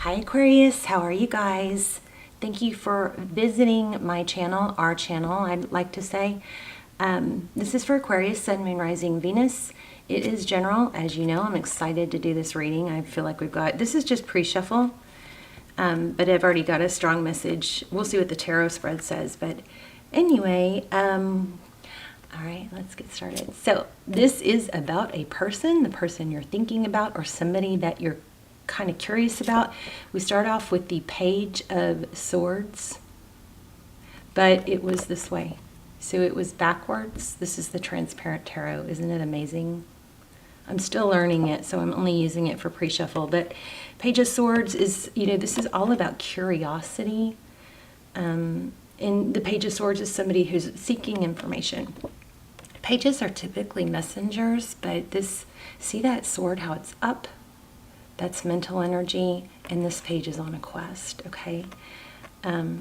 Hi Aquarius, how are you guys? Thank you for visiting my channel, our channel, I'd like to say. This is for Aquarius, Sun, Moon, Rising, Venus. It is general, as you know. I'm excited to do this reading. I feel like this is just pre-shuffle, but I've already got a strong message. We'll see what the tarot spread says, but anyway, all right, let's get started. So this is about a person, the person you're thinking about, or somebody that you're kind of curious about. We start off with the Page of Swords, but it was this way. So it was backwards. This is the transparent tarot. Isn't it amazing? I'm still learning it, so I'm only using it for pre-shuffle. But Page of Swords is, this is all about curiosity. And the Page of Swords is somebody who's seeking information. Pages are typically messengers, but see that sword, how it's up? That's mental energy, and this page is on a quest, okay?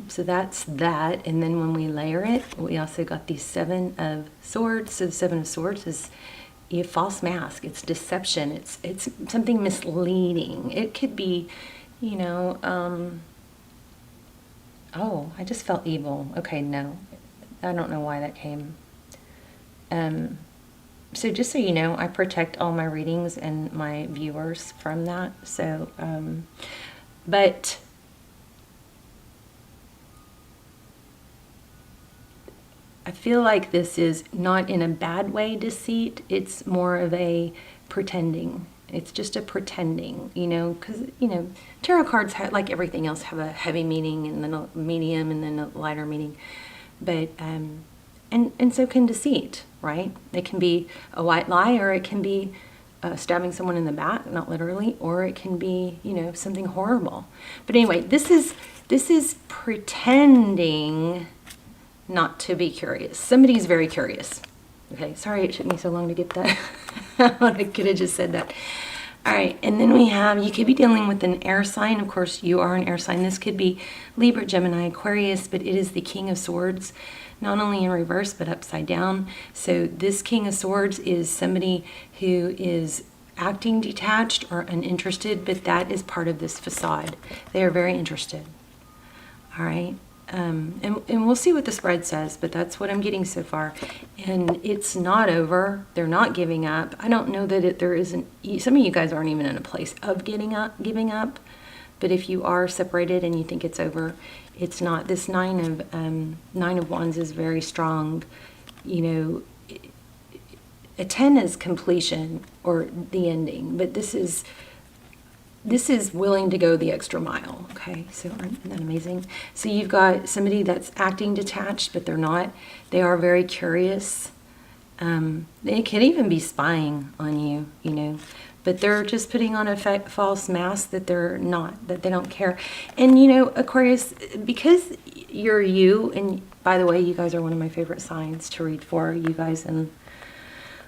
So that's that, and then when we layer it, we also got the Seven of Swords. So the Seven of Swords is a false mask. It's deception. It's something misleading. It could be, oh, I just felt evil. Okay, no. I don't know why that came. So just so you know, I protect all my readings and my viewers from that. So, but I feel like this is not in a bad way deceit. It's more of a pretending. It's just a pretending, because, tarot cards, like everything else, have a heavy meaning and then a medium and then a lighter meaning. But, and so can deceit, right? It can be a white lie, or it can be stabbing someone in the back, not literally, or it can be, something horrible. But anyway, this is pretending not to be curious. Somebody's very curious. Okay, sorry it took me so long to get that. I could have just said that. All right, and then we have, you could be dealing with an air sign. Of course, you are an air sign. This could be Libra, Gemini, Aquarius, but it is the King of Swords, not only in reverse, but upside down. So this King of Swords is somebody who is acting detached or uninterested, but that is part of this facade. They are very interested. All right. And we'll see what the spread says, but that's what I'm getting so far. And it's not over. They're not giving up. I don't know that there isn't. Some of you guys aren't even in a place of giving up. But if you are separated and you think it's over, it's not. This Nine of Wands is very strong. A 10 is completion or the ending, but this is willing to go the extra mile. Okay, so isn't that amazing? So you've got somebody that's acting detached, but they're not. They are very curious. They could even be spying on you, but they're just putting on a false mask that they're not, that they don't care. And Aquarius, because you're you, and by the way, you guys are one of my favorite signs to read for. You guys in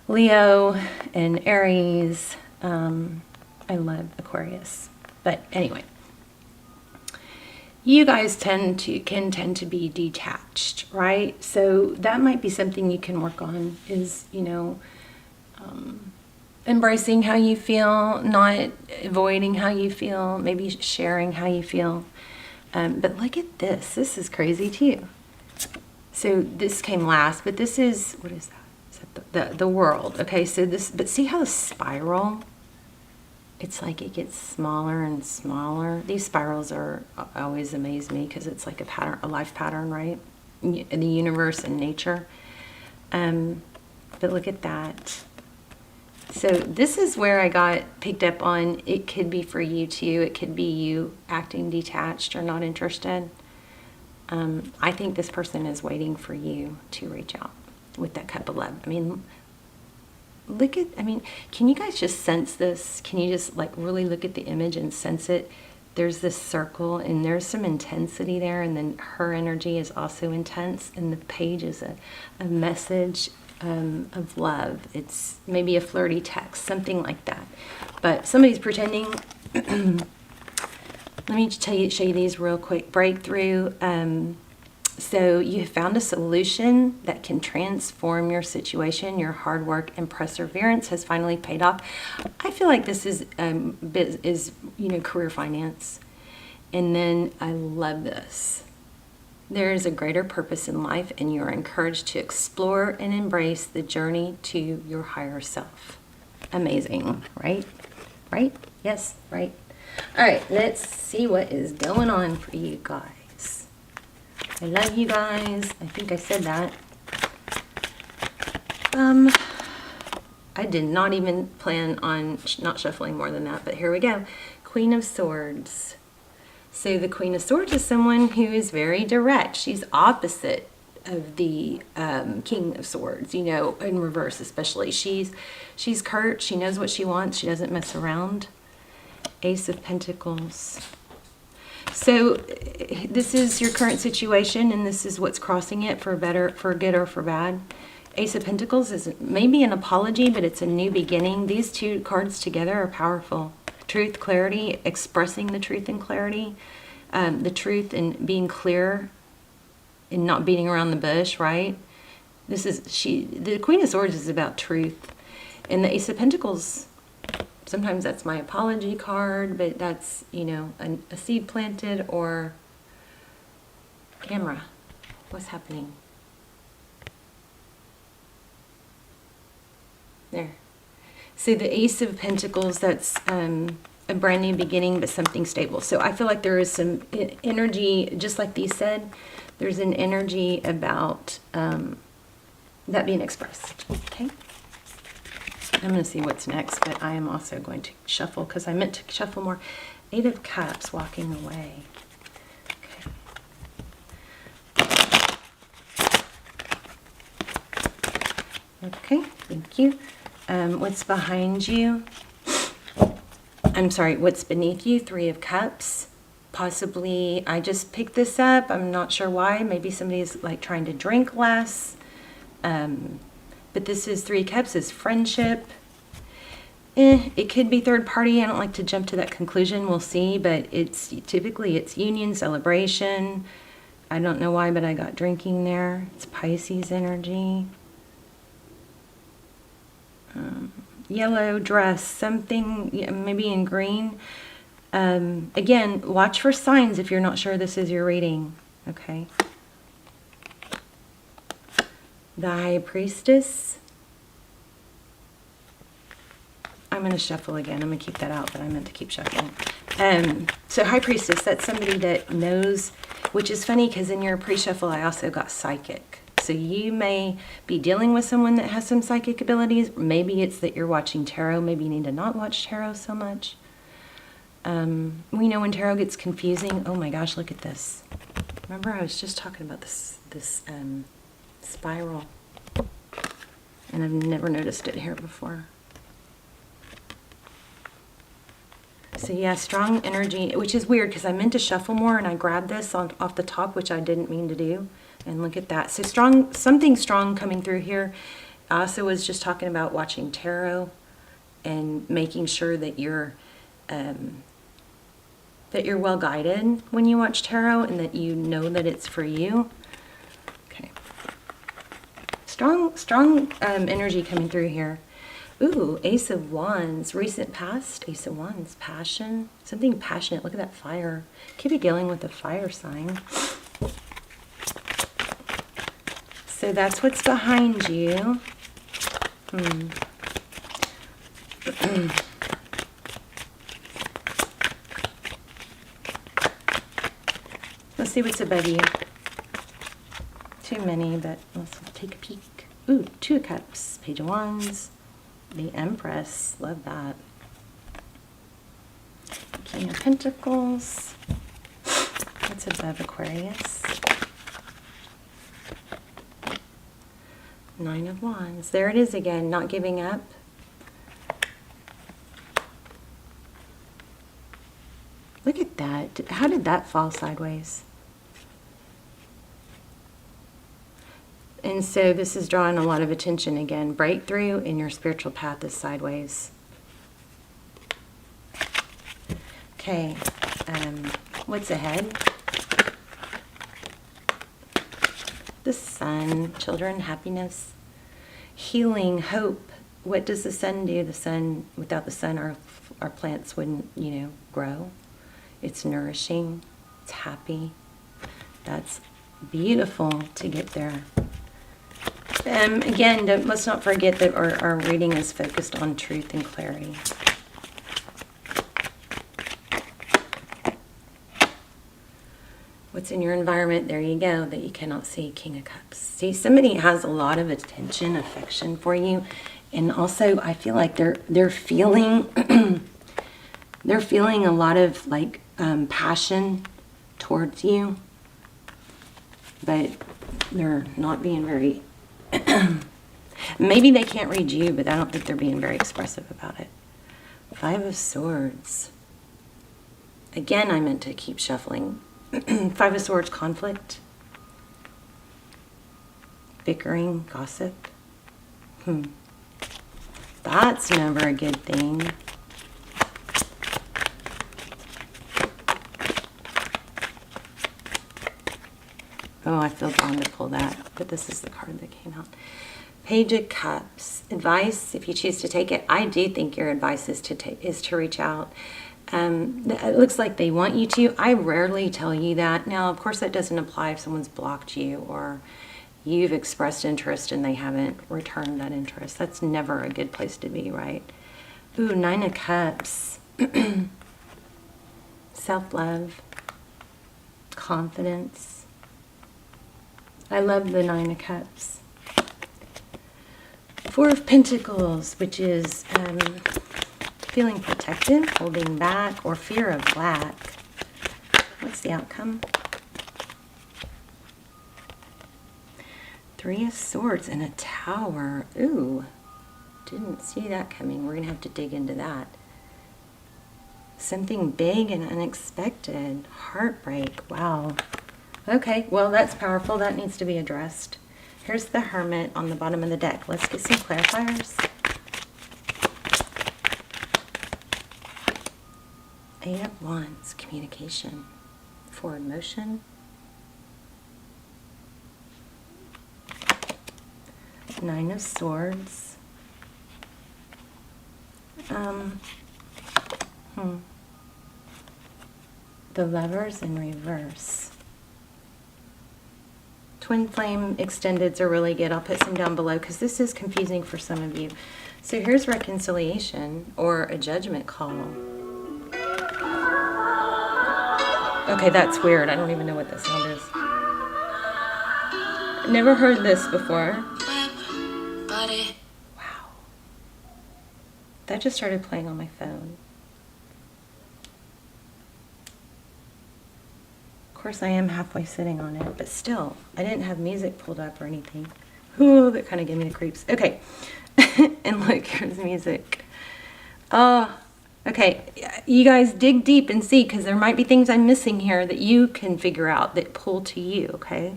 Leo and Aries. I love Aquarius. But anyway, you guys can tend to be detached, right? So that might be something you can work on, is, embracing how you feel, not avoiding how you feel, maybe sharing how you feel. But look at this. This is crazy too. So this came last, but this is, what is that? Is that the World? Okay, so this, but see how the spiral, it's like it gets smaller and smaller. These spirals always amaze me because it's like a pattern, a life pattern, right? In the universe and nature. But look at that. So this is where I got picked up on. It could be for you too. It could be you acting detached or not interested. I think this person is waiting for you to reach out with that cup of love. I mean, can you guys just sense this? Can you just really look at the image and sense it? There's this circle and there's some intensity there, and then her energy is also intense, and the page is a message of love. It's maybe a flirty text, something like that. But somebody's pretending. Let me show you these real quick. Breakthrough. So you have found a solution that can transform your situation. Your hard work and perseverance has finally paid off. I feel like this is career finance. And then I love this. There is a greater purpose in life, and you are encouraged to explore and embrace the journey to your higher self. Amazing, right? Right? Yes, right. All right, let's see what is going on for you guys. I love you guys. I think I said that. I did not even plan on not shuffling more than that, but here we go. Queen of Swords. So the Queen of Swords is someone who is very direct. She's opposite of the King of Swords, you know, in reverse especially. She's curt. She knows what she wants. She doesn't mess around. Ace of Pentacles. So this is your current situation, and this is what's crossing it for better, for good or for bad. Ace of Pentacles is maybe an apology, but it's a new beginning. These two cards together are powerful. Truth, clarity, expressing the truth and clarity. The truth and being clear and not beating around the bush, right? The Queen of Swords is about truth. And the Ace of Pentacles, sometimes that's my apology card, but that's, you know, a seed planted or camera. What's happening? There. So the Ace of Pentacles, that's a brand new beginning, but something stable. So I feel like there is some energy, just like these said, there's an energy about that being expressed. Okay. I'm going to see what's next, but I am also going to shuffle because I meant to shuffle more. 8 of Cups, walking away. Okay, thank you. What's behind you? I'm sorry, what's beneath you? 3 of Cups. Possibly, I just picked this up. I'm not sure why. Maybe somebody's like trying to drink less. But this is 3 Cups is friendship. It could be third party. I don't like to jump to that conclusion. We'll see. But it's typically it's union, celebration. I don't know why, but I got drinking there. It's Pisces energy. Yellow dress, something maybe in green. Again, watch for signs if you're not sure this is your reading. Okay. The High Priestess. I'm going to shuffle again. I'm going to keep that out, but I meant to keep shuffling. So High Priestess, that's somebody that knows, which is funny because in your pre-shuffle I also got psychic. So you may be dealing with someone that has some psychic abilities. Maybe it's that you're watching tarot. Maybe you need to not watch tarot so much. We know when tarot gets confusing. Oh my gosh, look at this. Remember I was just talking about this spiral. And I've never noticed it here before. So yeah, strong energy, which is weird because I meant to shuffle more and I grabbed this off the top, which I didn't mean to do. And look at that. So strong, something strong coming through here. I also was just talking about watching tarot and making sure that you're well guided when you watch tarot and that you know that it's for you. Okay. Strong energy coming through here. Ooh, Ace of Wands, recent past, Ace of Wands, passion, something passionate. Look at that fire. Could be dealing with a fire sign. So that's what's behind you. Let's see what's above you. Too many, but let's take a peek. Ooh, 2 of Cups, Page of Wands, the Empress. Love that. King of Pentacles. What's above Aquarius? 9 of Wands. There it is again, not giving up. Look at that. How did that fall sideways? And so this is drawing a lot of attention again. Breakthrough in your spiritual path is sideways. Okay, what's ahead? The Sun, children, happiness, healing, hope. What does the sun do? The sun, without the sun, our plants wouldn't, grow. It's nourishing. It's happy. That's beautiful to get there. Again, let's not forget that our reading is focused on truth and clarity. What's in your environment? There you go, that you cannot see. King of Cups. See, somebody has a lot of attention, affection for you. And also, I feel like they're feeling they're feeling a lot of like passion towards you, but they're not being very maybe they can't read you, but I don't think they're being very expressive about it. 5 of Swords. Again, I meant to keep shuffling. 5 of Swords, conflict, bickering, gossip. That's never a good thing. Oh, I feel drawn to pull that, but this is the card that came out. Page of Cups. Advice, if you choose to take it. I do think your advice is to reach out. It looks like they want you to. I rarely tell you that. Now, of course, that doesn't apply if someone's blocked you or you've expressed interest and they haven't returned that interest. That's never a good place to be, right? Ooh, 9 of Cups. Self-love. Confidence. I love the 9 of Cups. 4 of Pentacles, which is feeling protected, holding back, or fear of lack. What's the outcome? 3 of Swords and a Tower. Ooh, didn't see that coming. We're going to have to dig into that. Something big and unexpected. Heartbreak. Wow. Okay, well, that's powerful. That needs to be addressed. Here's the Hermit on the bottom of the deck. Let's get some clarifiers. 8 of Wands, communication, forward motion. 9 of Swords. The Lovers in reverse. Twin flame extendeds are really good. I'll put some down below because this is confusing for some of you. So here's reconciliation or a judgment call. Okay, that's weird. I don't even know what that sound is. Never heard this before. Wow. That just started playing on my phone. Of course, I am halfway sitting on it, but still, I didn't have music pulled up or anything. Ooh, that kind of gave me the creeps. Okay, and look, here's music. Oh, okay, you guys dig deep and see, because there might be things I'm missing here that you can figure out that pull to you, okay?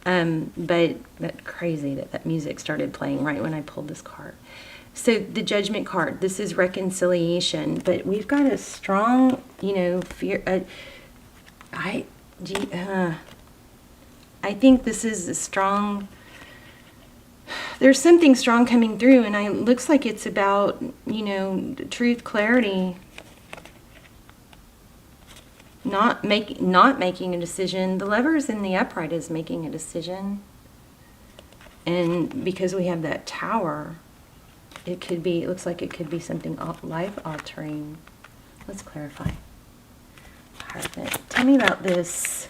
But that's crazy that music started playing right when I pulled this card. So the Judgment card, this is reconciliation, but we've got a strong, fear. I think this is a strong, there's something strong coming through, and it looks like it's about, truth, clarity, not making a decision. The Lovers in the upright is making a decision, and because we have that Tower, it looks like it could be something life-altering. Let's clarify. Perfect. Tell me about this.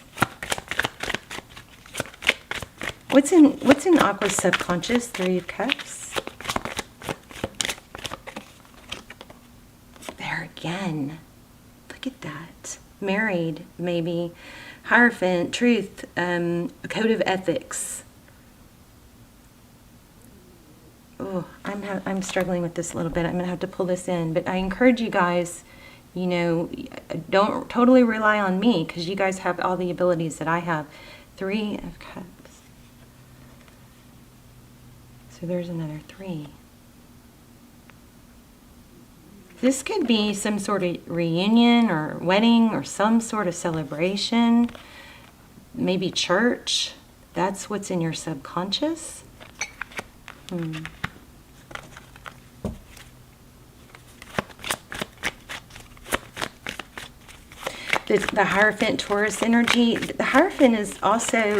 What's in Aqua's subconscious? 3 of Cups. There again. Look at that. Married, maybe. Hierophant, truth, a code of ethics. Oh, I'm struggling with this a little bit. I'm going to have to pull this in. But I encourage you guys, don't totally rely on me, because you guys have all the abilities that I have. 3 of Cups. So there's another 3. This could be some sort of reunion or wedding or some sort of celebration. Maybe church. That's what's in your subconscious. the Hierophant Taurus energy. The Hierophant is also,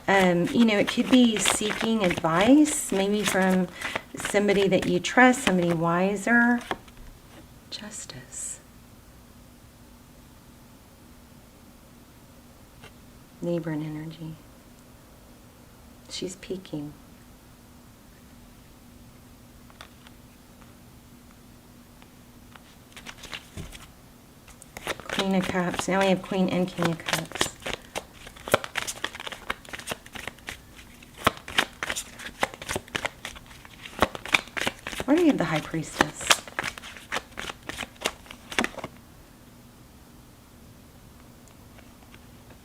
you know, it could be seeking advice, maybe from somebody that you trust, somebody wiser. Justice. Libran energy. She's peaking. Queen of Cups. Now we have Queen and King of Cups. Why do we have the High Priestess?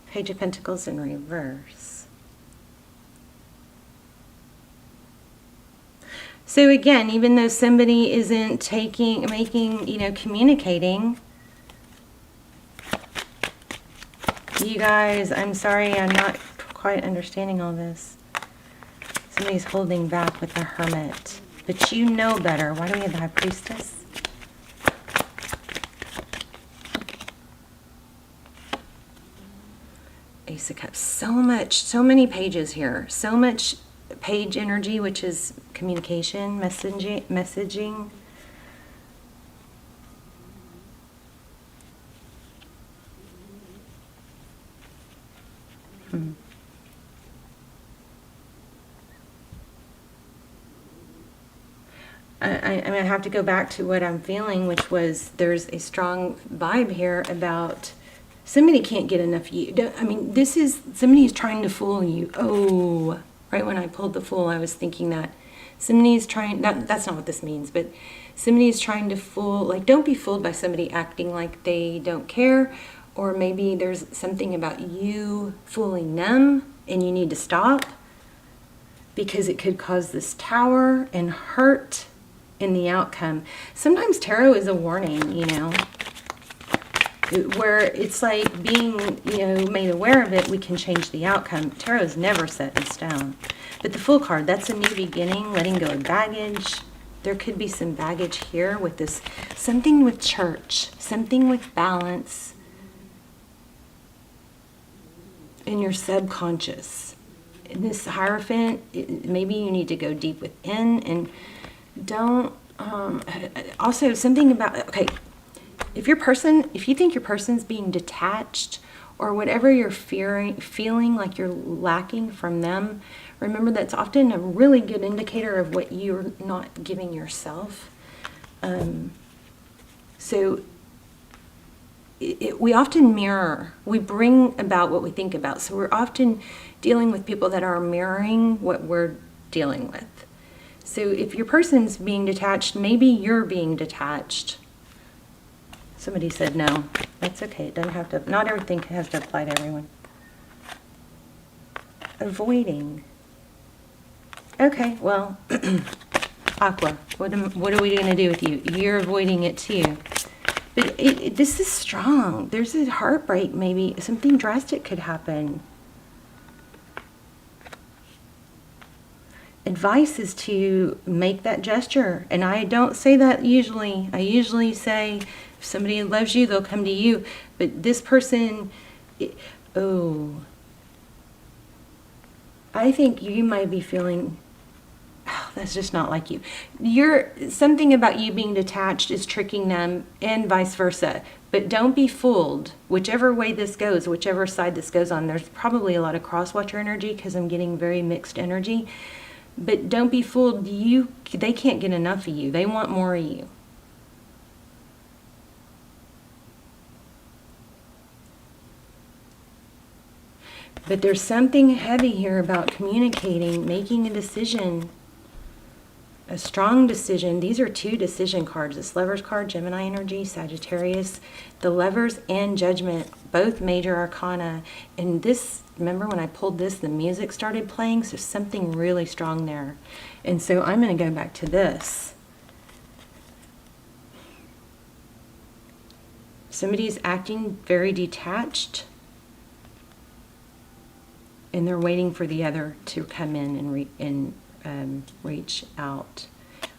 Page of Pentacles in reverse. So again, even though somebody isn't making, you know, communicating, you guys, I'm sorry, I'm not quite understanding all this. Somebody's holding back with the Hermit. But you know better. Why do we have the High Priestess? Ace of Cups. So many pages here. So much page energy, which is communication, messaging. I have to go back to what I'm feeling, which was there's a strong vibe here about somebody can't get enough of you. I mean, this is somebody's trying to fool you. Oh, right when I pulled the Fool, I was thinking that somebody's trying, that's not what this means, but somebody's trying to fool, like, don't be fooled by somebody acting like they don't care, or maybe there's something about you fooling them and you need to stop because it could cause this Tower and hurt in the outcome. Sometimes tarot is a warning, you know, where it's like being, you know, made aware of it, we can change the outcome. Tarot is never set in stone. But the Fool card, that's a new beginning, letting go of baggage. There could be some baggage here with this, something with church, something with balance in your subconscious. In this Hierophant, maybe you need to go deep within and don't, also something about, okay, if you think your person's being detached or whatever you're feeling like you're lacking from them, remember that's often a really good indicator of what you're not giving yourself. So we often mirror, we bring about what we think about. So we're often dealing with people that are mirroring what we're dealing with. So if your person's being detached, maybe you're being detached. Somebody said no. That's okay. It doesn't have to, not everything has to apply to everyone. Avoiding. Okay, well, Aqua, what are we going to do with you? You're avoiding it too. But this is strong. There's a heartbreak maybe. Something drastic could happen. Advice is to make that gesture. And I don't say that usually. I usually say, if somebody loves you, they'll come to you. But this person, I think you might be feeling, oh, that's just not like you. Something about you being detached is tricking them and vice versa. But don't be fooled. Whichever way this goes, whichever side this goes on, there's probably a lot of cross-watcher energy because I'm getting very mixed energy. But don't be fooled. They can't get enough of you. They want more of you. But there's something heavy here about communicating, making a decision, a strong decision. These are two decision cards. This Lovers card, Gemini energy, Sagittarius. The Lovers and Judgment, both major arcana. And this, remember when I pulled this, the music started playing, so something really strong there. And so I'm going to go back to this. Somebody's acting very detached, and they're waiting for the other to come in and reach out.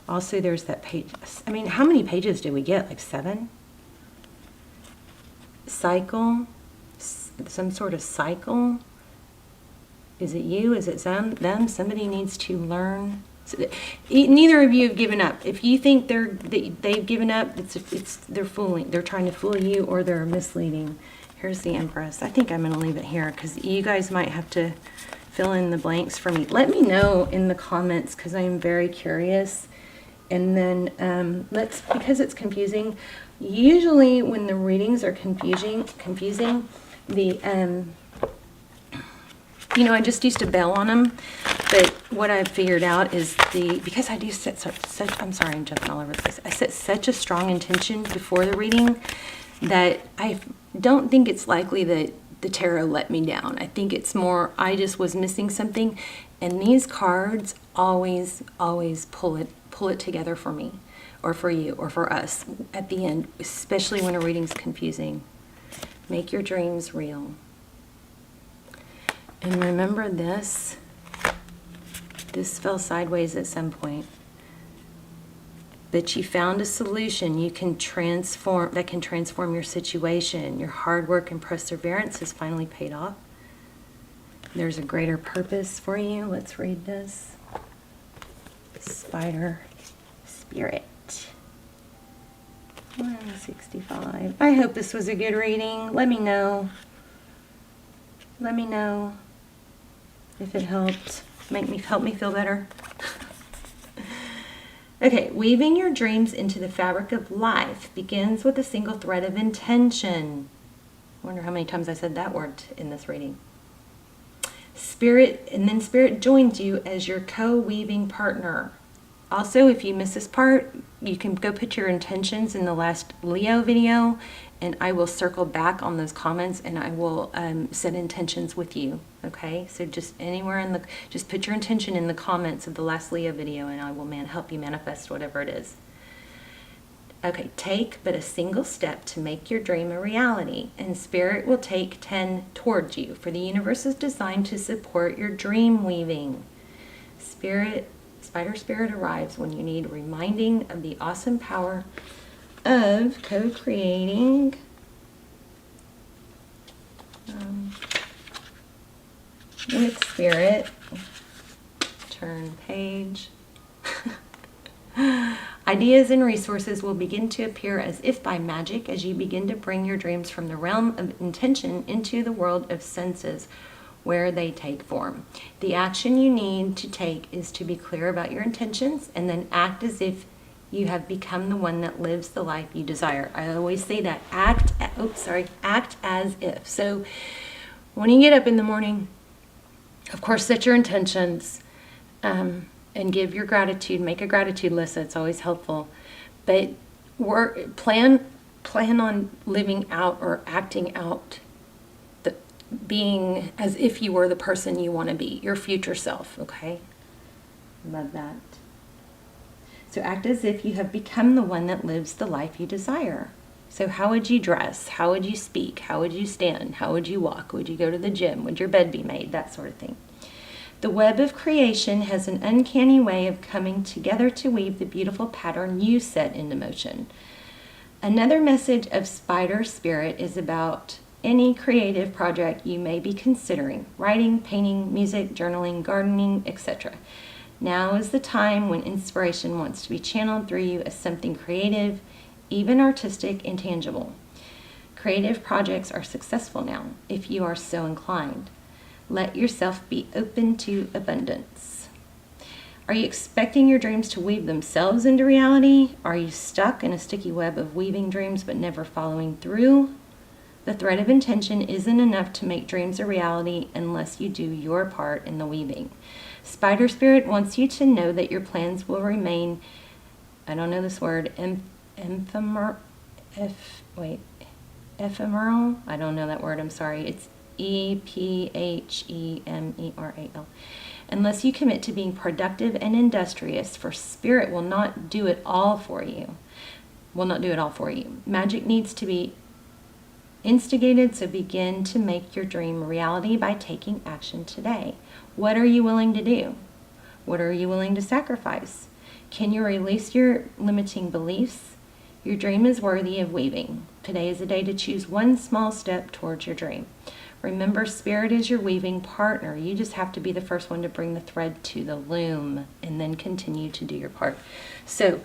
Also, there's that page. I mean, how many pages did we get? Like 7? cycle, some sort of cycle. Is it you? Is it them? Somebody needs to learn. Neither of you have given up. If you think they've given up, they're fooling. They're trying to fool you, or they're misleading. Here's the Empress. I think I'm going to leave it here because you guys might have to fill in the blanks for me. Let me know in the comments because I am very curious. And then because it's confusing. Usually when the readings are confusing, the I just used to bail on them, but what I've figured out is because I do set such, I'm sorry, I'm jumping all over the place. I set such a strong intention before the reading that I don't think it's likely that the tarot let me down. I think it's more, I just was missing something, and these cards always pull it together for me, or for you, or for us at the end, especially when a reading's confusing. Make your dreams real. And remember this fell sideways at some point, but you found a solution that can transform your situation. Your hard work and perseverance has finally paid off. There's a greater purpose for you. Let's read this. Spider Spirit. 165. I hope this was a good reading. Let me know. Let me know if it helped. Help me feel better. Okay, weaving your dreams into the fabric of life begins with a single thread of intention. I wonder how many times I said that word in this reading. Spirit joins you as your co-weaving partner. Also, if you miss this part, you can go put your intentions in the last Leo video, and I will circle back on those comments and I will set intentions with you. Okay, so just anywhere just put your intention in the comments of the last Leo video, and I will help you manifest whatever it is. Okay, take but a single step to make your dream a reality, and Spirit will take 10 towards you, for the universe is designed to support your dream weaving. Spider Spirit arrives when you need reminding of the awesome power of co-creating with Spirit. Turn page. Ideas and resources will begin to appear as if by magic as you begin to bring your dreams from the realm of intention into the world of senses, where they take form. The action you need to take is to be clear about your intentions and then act as if you have become the one that lives the life you desire. I always say that. Act as if. So when you get up in the morning, of course, set your intentions and give your gratitude. Make a gratitude list. That's always helpful. But plan on living out or acting out, being as if you were the person you want to be, your future self. Okay? Love that. So act as if you have become the one that lives the life you desire. So how would you dress? How would you speak? How would you stand? How would you walk? Would you go to the gym? Would your bed be made? That sort of thing. The web of creation has an uncanny way of coming together to weave the beautiful pattern you set into motion. Another message of Spider Spirit is about any creative project you may be considering: writing, painting, music, journaling, gardening, etc. Now is the time when inspiration wants to be channeled through you as something creative, even artistic and tangible. Creative projects are successful now, if you are so inclined. Let yourself be open to abundance. Are you expecting your dreams to weave themselves into reality? Are you stuck in a sticky web of weaving dreams but never following through? The thread of intention isn't enough to make dreams a reality unless you do your part in the weaving. Spider Spirit wants you to know that your plans will remain, I don't know this word, ephemeral? I don't know that word, I'm sorry. It's EPHEMERAL. Unless you commit to being productive and industrious, for Spirit will not do it all for you. Magic needs to be instigated, so begin to make your dream a reality by taking action today. What are you willing to do? What are you willing to sacrifice? Can you release your limiting beliefs? Your dream is worthy of weaving. Today is a day to choose one small step towards your dream. Remember, Spirit is your weaving partner. You just have to be the first one to bring the thread to the loom and then continue to do your part. So,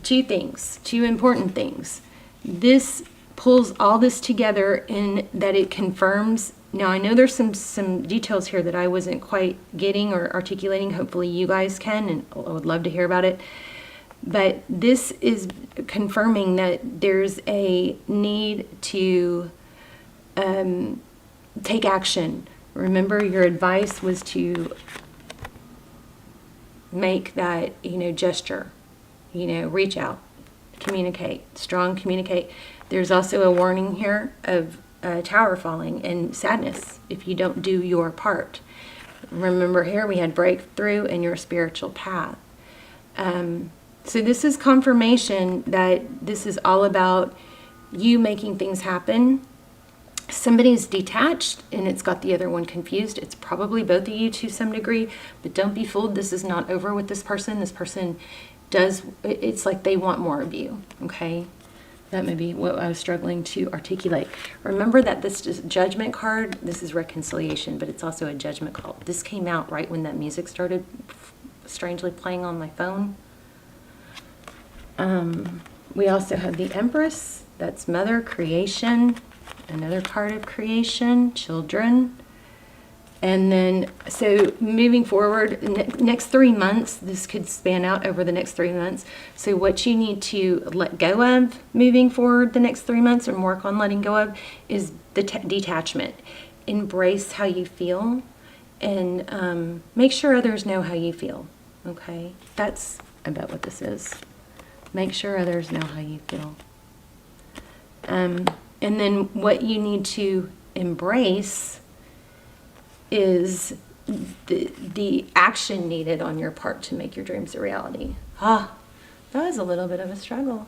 two things, two important things. This pulls all this together in that it confirms. Now, I know there's some details here that I wasn't quite getting or articulating. Hopefully you guys can, and I would love to hear about it. But this is confirming that there's a need to take action. Remember, your advice was to make that, gesture, reach out, communicate, strong communicate. There's also a warning here of tower falling and sadness if you don't do your part. Remember, here we had breakthrough in your spiritual path. So this is confirmation that this is all about you making things happen. Somebody's detached and it's got the other one confused. It's probably both of you to some degree, but don't be fooled. This is not over with this person. This person it's like they want more of you, okay? That may be what I was struggling to articulate. Remember that this judgment card, this is reconciliation, but it's also a judgment call. This came out right when that music started strangely playing on my phone. We also have the Empress, that's Mother, creation, another card of creation, children. And then, so moving forward, next 3 months, this could span out over the next 3 months. So what you need to let go of moving forward the next 3 months and work on letting go of is the detachment. Embrace how you feel and make sure others know how you feel, okay? That's about what this is. Make sure others know how you feel. And then what you need to embrace is the action needed on your part to make your dreams a reality. That was a little bit of a struggle,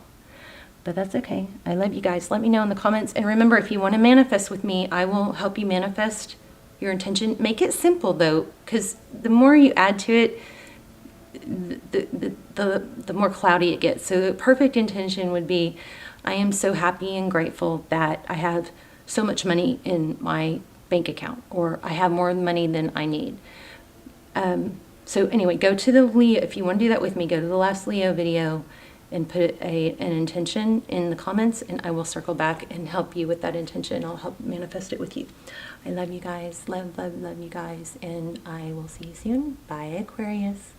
but that's okay. I love you guys. Let me know in the comments. And remember, if you want to manifest with me, I will help you manifest your intention. Make it simple though, because the more you add to it, the more cloudy it gets. So the perfect intention would be, I am so happy and grateful that I have so much money in my bank account, or I have more money than I need. So anyway, go to the Leo, if you want to do that with me, go to the last Leo video and put an intention in the comments, and I will circle back and help you with that intention. I'll help manifest it with you. I love you guys. Love, love, love you guys. And I will see you soon. Bye, Aquarius.